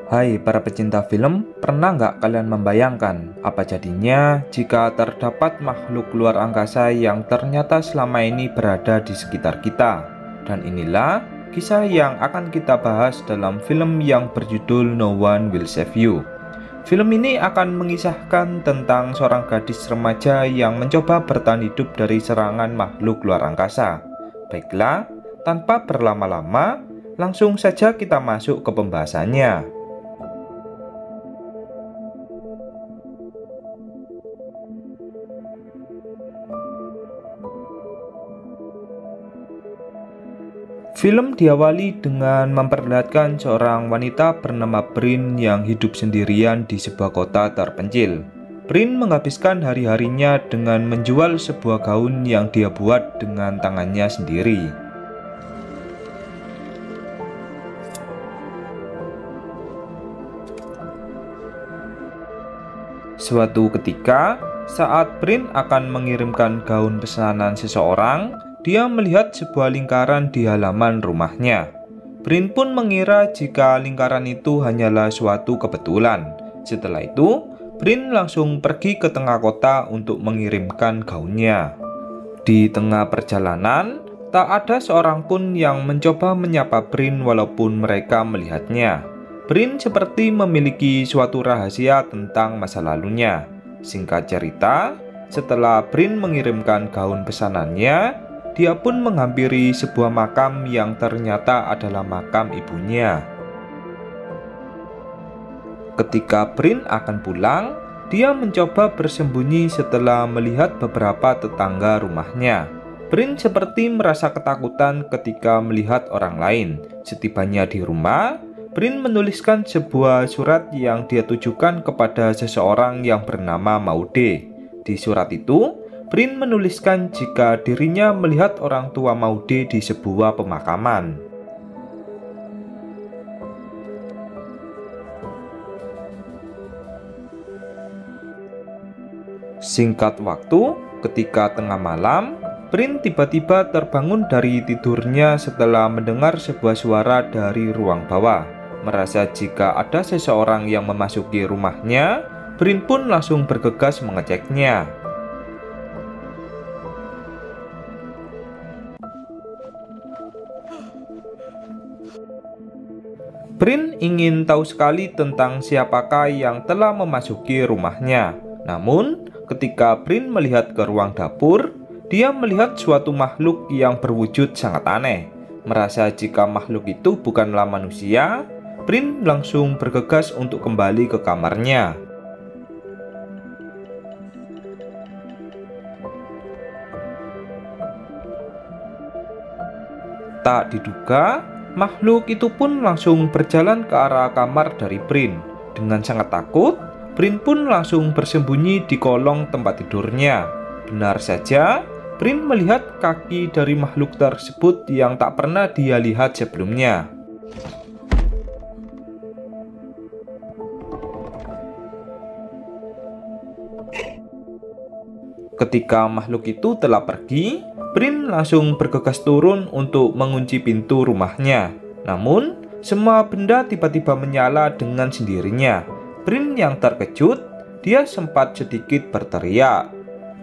Hai para pecinta film, pernah nggak kalian membayangkan apa jadinya jika terdapat makhluk luar angkasa yang ternyata selama ini berada di sekitar kita? Dan inilah kisah yang akan kita bahas dalam film yang berjudul No One Will Save You. Film ini akan mengisahkan tentang seorang gadis remaja yang mencoba bertahan hidup dari serangan makhluk luar angkasa. Baiklah, tanpa berlama-lama, langsung saja kita masuk ke pembahasannya. Film diawali dengan memperlihatkan seorang wanita bernama Prin yang hidup sendirian di sebuah kota terpencil. Prin menghabiskan hari-harinya dengan menjual sebuah gaun yang dia buat dengan tangannya sendiri. Suatu ketika, saat Prin akan mengirimkan gaun pesanan seseorang, dia melihat sebuah lingkaran di halaman rumahnya. Prin pun mengira jika lingkaran itu hanyalah suatu kebetulan. Setelah itu, Prin langsung pergi ke tengah kota untuk mengirimkan gaunnya. Di tengah perjalanan, tak ada seorang pun yang mencoba menyapa Prin walaupun mereka melihatnya. Prin seperti memiliki suatu rahasia tentang masa lalunya. Singkat cerita, setelah Prin mengirimkan gaun pesanannya, dia pun menghampiri sebuah makam yang ternyata adalah makam ibunya. Ketika Prin akan pulang, dia mencoba bersembunyi setelah melihat beberapa tetangga rumahnya. Prin seperti merasa ketakutan ketika melihat orang lain. Setibanya di rumah, Prin menuliskan sebuah surat yang dia tujukan kepada seseorang yang bernama Maude. Di surat itu, Prin menuliskan jika dirinya melihat orang tua Maude di sebuah pemakaman. Singkat waktu, ketika tengah malam, Prin tiba-tiba terbangun dari tidurnya setelah mendengar sebuah suara dari ruang bawah. Merasa jika ada seseorang yang memasuki rumahnya, Prin pun langsung bergegas mengeceknya. Prin ingin tahu sekali tentang siapakah yang telah memasuki rumahnya. Namun, ketika Prin melihat ke ruang dapur, dia melihat suatu makhluk yang berwujud sangat aneh. Merasa jika makhluk itu bukanlah manusia, Prin langsung bergegas untuk kembali ke kamarnya. Tak diduga, makhluk itu pun langsung berjalan ke arah kamar dari Prin. Dengan sangat takut, Prin pun langsung bersembunyi di kolong tempat tidurnya. Benar saja, Prin melihat kaki dari makhluk tersebut yang tak pernah dia lihat sebelumnya. Ketika makhluk itu telah pergi, Prin langsung bergegas turun untuk mengunci pintu rumahnya. Namun, semua benda tiba-tiba menyala dengan sendirinya. Prin yang terkejut, dia sempat sedikit berteriak.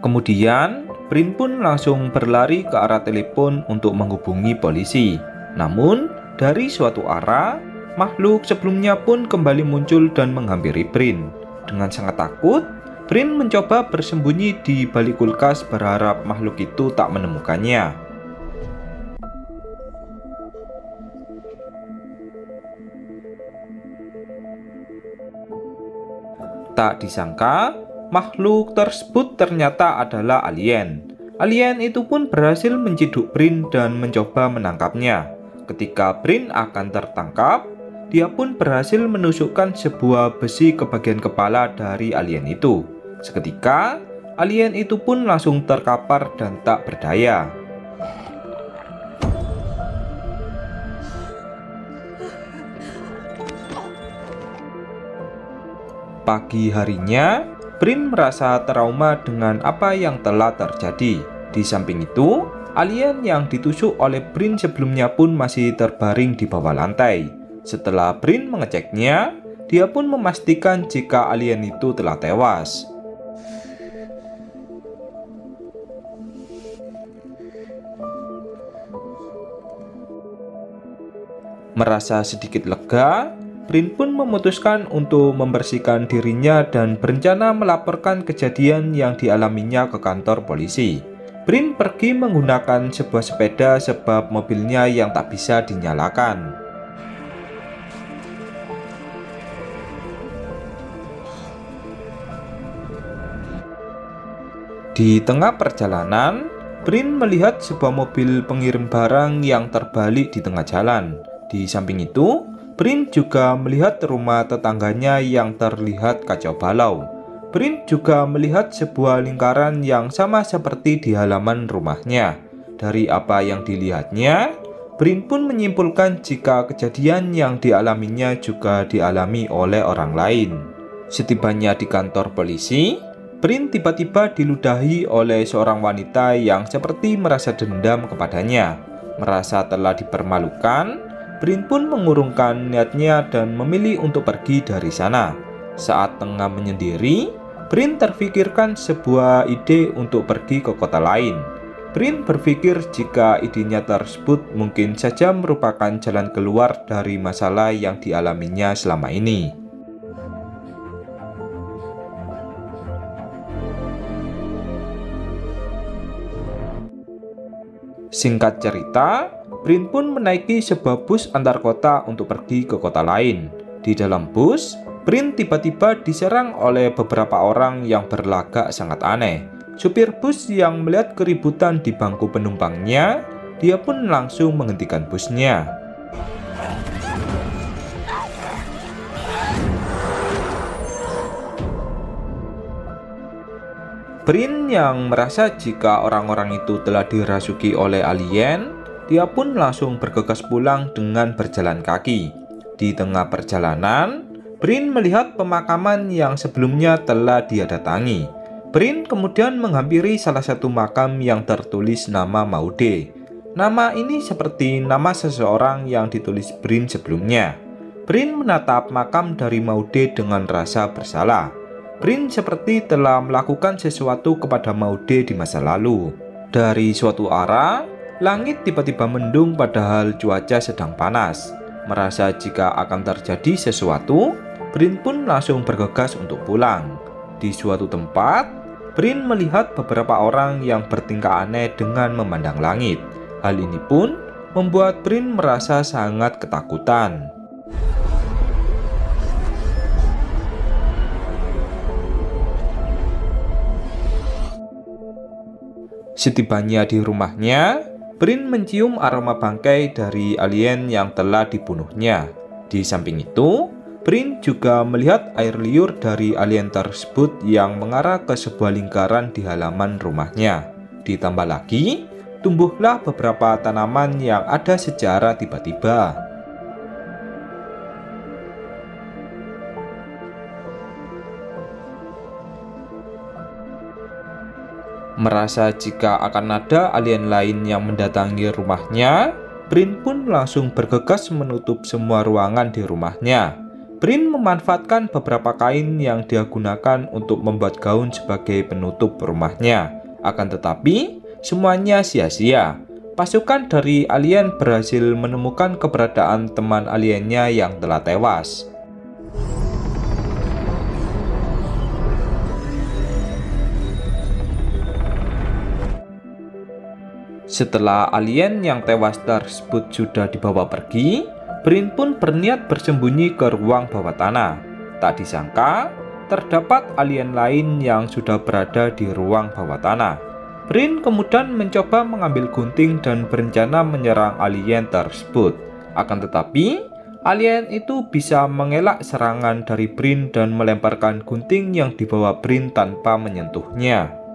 Kemudian, Prin pun langsung berlari ke arah telepon untuk menghubungi polisi. Namun, dari suatu arah, makhluk sebelumnya pun kembali muncul dan menghampiri Prin. Dengan sangat takut, Prin mencoba bersembunyi di balik kulkas berharap makhluk itu tak menemukannya. Tak disangka, makhluk tersebut ternyata adalah alien. Alien itu pun berhasil menciduk Prin dan mencoba menangkapnya. Ketika Prin akan tertangkap, dia pun berhasil menusukkan sebuah besi ke bagian kepala dari alien itu. Seketika, alien itu pun langsung terkapar dan tak berdaya. Pagi harinya, Prin merasa trauma dengan apa yang telah terjadi. Di samping itu, alien yang ditusuk oleh Prin sebelumnya pun masih terbaring di bawah lantai. Setelah Prin mengeceknya, dia pun memastikan jika alien itu telah tewas. Merasa sedikit lega, Prin pun memutuskan untuk membersihkan dirinya dan berencana melaporkan kejadian yang dialaminya ke kantor polisi. Prin pergi menggunakan sebuah sepeda sebab mobilnya yang tak bisa dinyalakan. Di tengah perjalanan, Prin melihat sebuah mobil pengirim barang yang terbalik di tengah jalan. Di samping itu, Prin juga melihat rumah tetangganya yang terlihat kacau balau. Prin juga melihat sebuah lingkaran yang sama seperti di halaman rumahnya. Dari apa yang dilihatnya, Prin pun menyimpulkan jika kejadian yang dialaminya juga dialami oleh orang lain. Setibanya di kantor polisi, Prin tiba-tiba diludahi oleh seorang wanita yang seperti merasa dendam kepadanya. Merasa telah dipermalukan, Prin pun mengurungkan niatnya dan memilih untuk pergi dari sana. Saat tengah menyendiri, Prin terfikirkan sebuah ide untuk pergi ke kota lain. Prin berpikir jika idenya tersebut mungkin saja merupakan jalan keluar dari masalah yang dialaminya selama ini. Singkat cerita, Prin pun menaiki sebuah bus antar kota untuk pergi ke kota lain. Di dalam bus, Prin tiba-tiba diserang oleh beberapa orang yang berlagak sangat aneh. Supir bus yang melihat keributan di bangku penumpangnya, dia pun langsung menghentikan busnya. Prin yang merasa jika orang-orang itu telah dirasuki oleh alien, dia pun langsung bergegas pulang dengan berjalan kaki. Di tengah perjalanan, Prin melihat pemakaman yang sebelumnya telah dia datangi. Prin kemudian menghampiri salah satu makam yang tertulis nama Maude. Nama ini seperti nama seseorang yang ditulis Prin sebelumnya. Prin menatap makam dari Maude dengan rasa bersalah. Prin seperti telah melakukan sesuatu kepada Maude di masa lalu. Dari suatu arah, langit tiba-tiba mendung padahal cuaca sedang panas. Merasa jika akan terjadi sesuatu, Prin pun langsung bergegas untuk pulang. Di suatu tempat, Prin melihat beberapa orang yang bertingkah aneh dengan memandang langit. Hal ini pun membuat Prin merasa sangat ketakutan. Setibanya di rumahnya, Prin mencium aroma bangkai dari alien yang telah dibunuhnya. Di samping itu, Prin juga melihat air liur dari alien tersebut yang mengarah ke sebuah lingkaran di halaman rumahnya. Ditambah lagi, tumbuhlah beberapa tanaman yang ada secara tiba-tiba. Merasa jika akan ada alien lain yang mendatangi rumahnya, Prin pun langsung bergegas menutup semua ruangan di rumahnya. Prin memanfaatkan beberapa kain yang dia gunakan untuk membuat gaun sebagai penutup rumahnya. Akan tetapi, semuanya sia-sia. Pasukan dari alien berhasil menemukan keberadaan teman aliennya yang telah tewas. Setelah alien yang tewas tersebut sudah dibawa pergi, Prin pun berniat bersembunyi ke ruang bawah tanah. Tak disangka, terdapat alien lain yang sudah berada di ruang bawah tanah. Prin kemudian mencoba mengambil gunting dan berencana menyerang alien tersebut. Akan tetapi, alien itu bisa mengelak serangan dari Prin dan melemparkan gunting yang dibawa Prin tanpa menyentuhnya.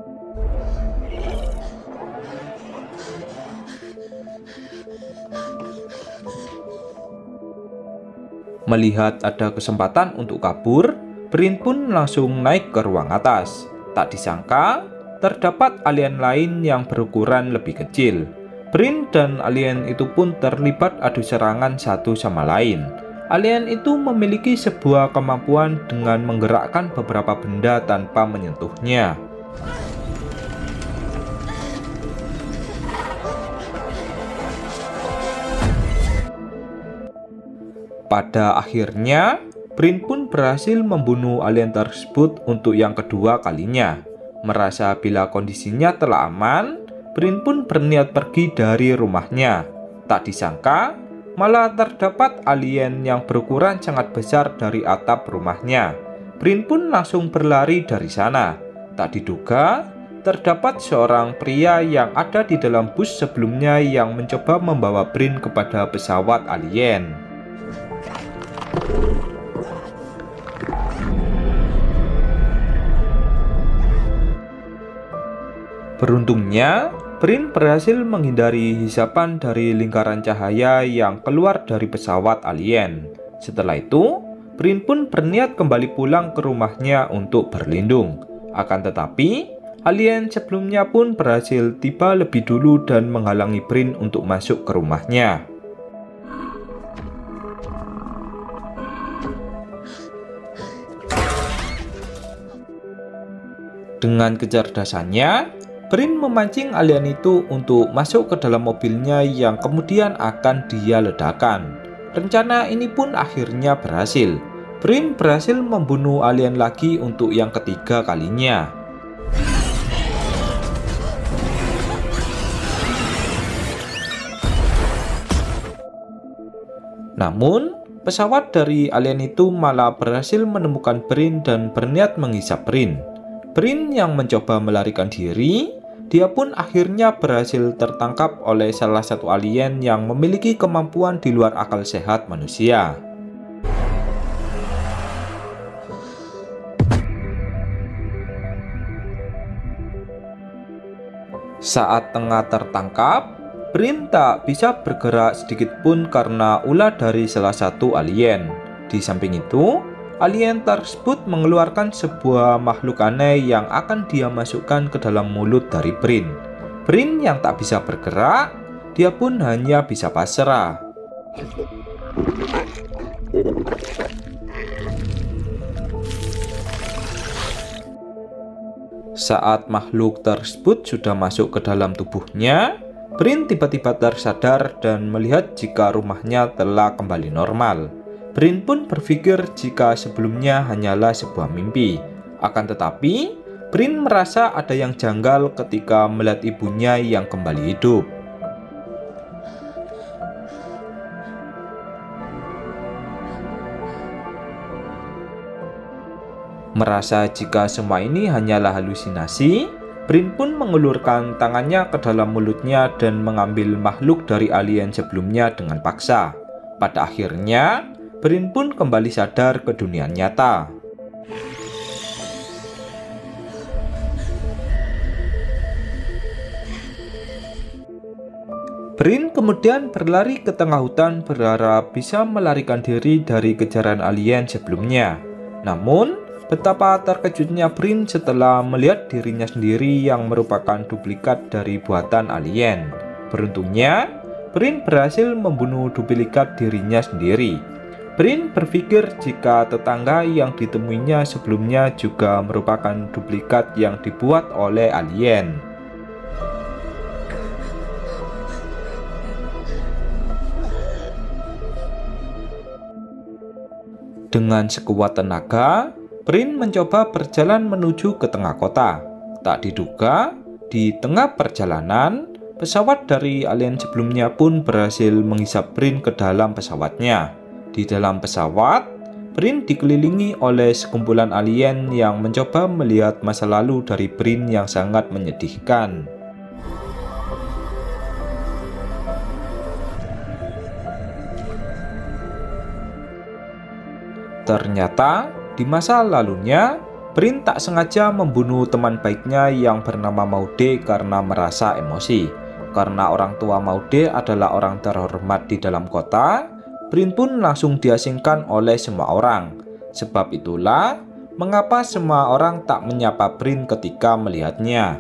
Melihat ada kesempatan untuk kabur, Prin pun langsung naik ke ruang atas. Tak disangka, terdapat alien lain yang berukuran lebih kecil. Prin dan alien itu pun terlibat adu serangan satu sama lain. Alien itu memiliki sebuah kemampuan dengan menggerakkan beberapa benda tanpa menyentuhnya. Pada akhirnya, Prin pun berhasil membunuh alien tersebut untuk yang kedua kalinya. Merasa bila kondisinya telah aman, Prin pun berniat pergi dari rumahnya. Tak disangka, malah terdapat alien yang berukuran sangat besar dari atap rumahnya. Prin pun langsung berlari dari sana. Tak diduga, terdapat seorang pria yang ada di dalam bus sebelumnya yang mencoba membawa Prin kepada pesawat alien. Beruntungnya, Prin berhasil menghindari hisapan dari lingkaran cahaya yang keluar dari pesawat alien. Setelah itu, Prin pun berniat kembali pulang ke rumahnya untuk berlindung. Akan tetapi, alien sebelumnya pun berhasil tiba lebih dulu dan menghalangi Prin untuk masuk ke rumahnya. Dengan kecerdasannya, Prin memancing alien itu untuk masuk ke dalam mobilnya yang kemudian akan dia ledakan. Rencana ini pun akhirnya berhasil. Prin berhasil membunuh alien lagi untuk yang ketiga kalinya. Namun, pesawat dari alien itu malah berhasil menemukan Prin dan berniat menghisap Prin. Prin yang mencoba melarikan diri, dia pun akhirnya berhasil tertangkap oleh salah satu alien yang memiliki kemampuan di luar akal sehat manusia. Saat tengah tertangkap, Prin tak bisa bergerak sedikit pun karena ulah dari salah satu alien. Di samping itu, alien tersebut mengeluarkan sebuah makhluk aneh yang akan dia masukkan ke dalam mulut dari Prin. Prin yang tak bisa bergerak, dia pun hanya bisa pasrah. Saat makhluk tersebut sudah masuk ke dalam tubuhnya, Prin tiba-tiba tersadar dan melihat jika rumahnya telah kembali normal. Prin pun berpikir jika sebelumnya hanyalah sebuah mimpi. Akan tetapi, Prin merasa ada yang janggal ketika melihat ibunya yang kembali hidup. Merasa jika semua ini hanyalah halusinasi, Prin pun mengulurkan tangannya ke dalam mulutnya dan mengambil makhluk dari alien sebelumnya dengan paksa. Pada akhirnya, Prin pun kembali sadar ke dunia nyata. Prin kemudian berlari ke tengah hutan berharap bisa melarikan diri dari kejaran alien sebelumnya. Namun, betapa terkejutnya Prin setelah melihat dirinya sendiri yang merupakan duplikat dari buatan alien. Beruntungnya, Prin berhasil membunuh duplikat dirinya sendiri. Prin berpikir jika tetangga yang ditemuinya sebelumnya juga merupakan duplikat yang dibuat oleh alien. Dengan sekuat tenaga, Prin mencoba berjalan menuju ke tengah kota. Tak diduga, di tengah perjalanan, pesawat dari alien sebelumnya pun berhasil menghisap Prin ke dalam pesawatnya. Di dalam pesawat, Prin dikelilingi oleh sekumpulan alien yang mencoba melihat masa lalu dari Prin yang sangat menyedihkan. Ternyata, di masa lalunya, Prin tak sengaja membunuh teman baiknya yang bernama Maude karena merasa emosi. Karena orang tua Maude adalah orang terhormat di dalam kota, Prin pun langsung diasingkan oleh semua orang. Sebab itulah mengapa semua orang tak menyapa Prin ketika melihatnya.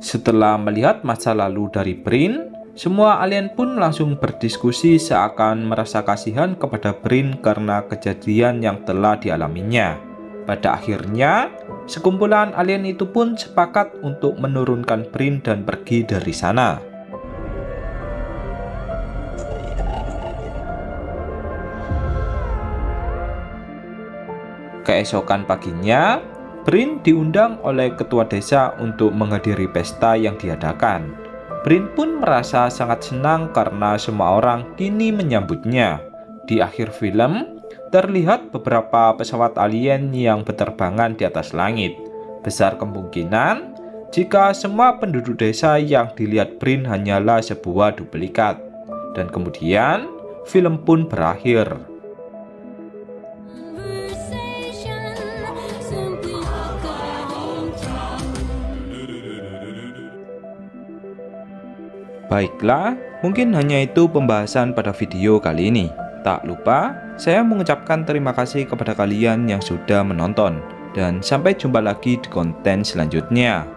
Setelah melihat masa lalu dari Prin, Semua alien pun langsung berdiskusi seakan merasa kasihan kepada Brin karena kejadian yang telah dialaminya. Pada akhirnya, sekumpulan alien itu pun sepakat untuk menurunkan Brin dan pergi dari sana. Keesokan paginya, Brin diundang oleh ketua desa untuk menghadiri pesta yang diadakan. Brin pun merasa sangat senang karena semua orang kini menyambutnya. Di akhir film, terlihat beberapa pesawat alien yang berterbangan di atas langit. Besar kemungkinan jika semua penduduk desa yang dilihat Brin hanyalah sebuah duplikat. Dan kemudian, film pun berakhir. Baiklah, mungkin hanya itu pembahasan pada video kali ini. Tak lupa, saya mengucapkan terima kasih kepada kalian yang sudah menonton. Dan sampai jumpa lagi di konten selanjutnya.